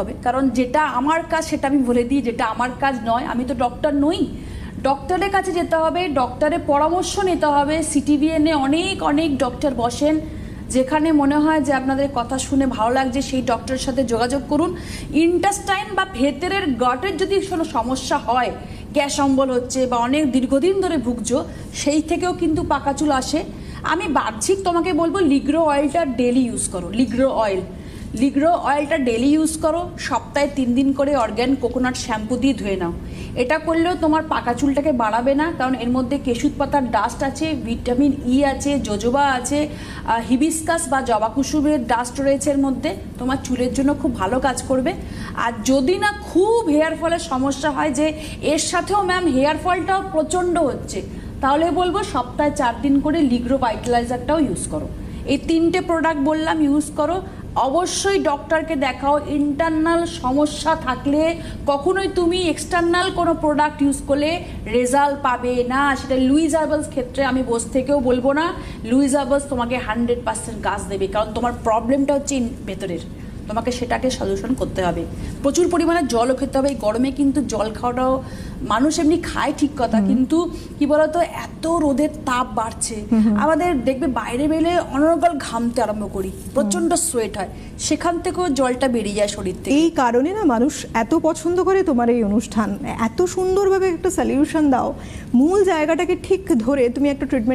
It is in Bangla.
হবে, কারণ যেটা আমার কাজ সেটা আমি বলে দিই, যেটা আমার কাজ নয়, আমি তো ডক্টর নই। ডক্টরের কাছে যেতে হবে, ডক্টরের পরামর্শ নিতে হবে। সিটিভিএনে অনেক অনেক ডক্টর বসেন, যেখানে মনে হয় যে আপনাদের কথা শুনে ভালো লাগছে সেই ডক্টরের সাথে যোগাযোগ করুন। ইন্টেস্টাইন বা ভেতরের গটের যদি কোনো সমস্যা হয়, গ্যাস অম্বল হচ্ছে বা অনেক দীর্ঘদিন ধরে ভুগছো, সেই থেকেও কিন্তু পাকা চুল আসে। আমি বাহ্যিক তোমাকে বলবো লিগ্রো অয়েলটা ডেলি ইউজ করো। লিগ্রো অয়েলটা ডেলি ইউজ করো, সপ্তাহে 3 দিন করে অর্গ্যান কোকোনাট শ্যাম্পু দিয়ে ধুয়ে নাও। এটা করলেও তোমার পাকা চুলটাকে বাড়াবে না, কারণ এর মধ্যে কেশুত পাতার ডাস্ট আছে, ভিটামিন ই আছে, জোজোবা আছে, হিবিস্কাস বা জবা কুসুমের ডাস্ট রয়েছে এর মধ্যে, তোমার চুলের জন্য খুব ভালো কাজ করবে। আর যদি না খুব হেয়ার ফলের সমস্যা হয় যে এর সাথেও ম্যাম হেয়ার ফলটাও প্রচণ্ড হচ্ছে, তাহলে বলবো সপ্তাহে 4 দিন করে লিগ্রো ভাইটালাইজারটাও ইউজ করো। এই 3টে প্রোডাক্ট বললাম, ইউজ করো। অবশ্যই ডক্টরকে দেখাও। ইন্টারনাল সমস্যা থাকলে কখনোই তুমি এক্সটার্নাল কোনো প্রোডাক্ট ইউজ করলে রেজাল্ট পাবে না। সেটা লুইস হার্বালস ক্ষেত্রে আমি বসে থেকেও বলবো না, লুইস হার্বালস তোমাকে 100% কাজ দেবে, কারণ তোমার প্রবলেমটা হচ্ছে ভেতরের, তোমাকে সেটাকে সলিউশন করতে হবে। প্রচুর পরিমাণে জলও খেতে হবে। এই গরমে কিন্তু জল খাওয়াটাও মানুষ এমনি খায় ঠিক কথা, কিন্তু কি বলতো, এত রোদের তাপ বাড়ছে, আমাদের দেখবে বাইরে বেলে অনর্গল ঘামতে আরম্ভ করি, প্রচন্ড সোয়েট হয়, সেখান থেকেও জলটা বেরিয়ে যায় শরীর থেকে। এই কারণে না মানুষ এত পছন্দ করে তোমার এই অনুষ্ঠান, এত সুন্দরভাবে একটা সলিউশন দাও, মূল জায়গাটাকে ঠিক ধরে তুমি একটা ট্রিটমেন্ট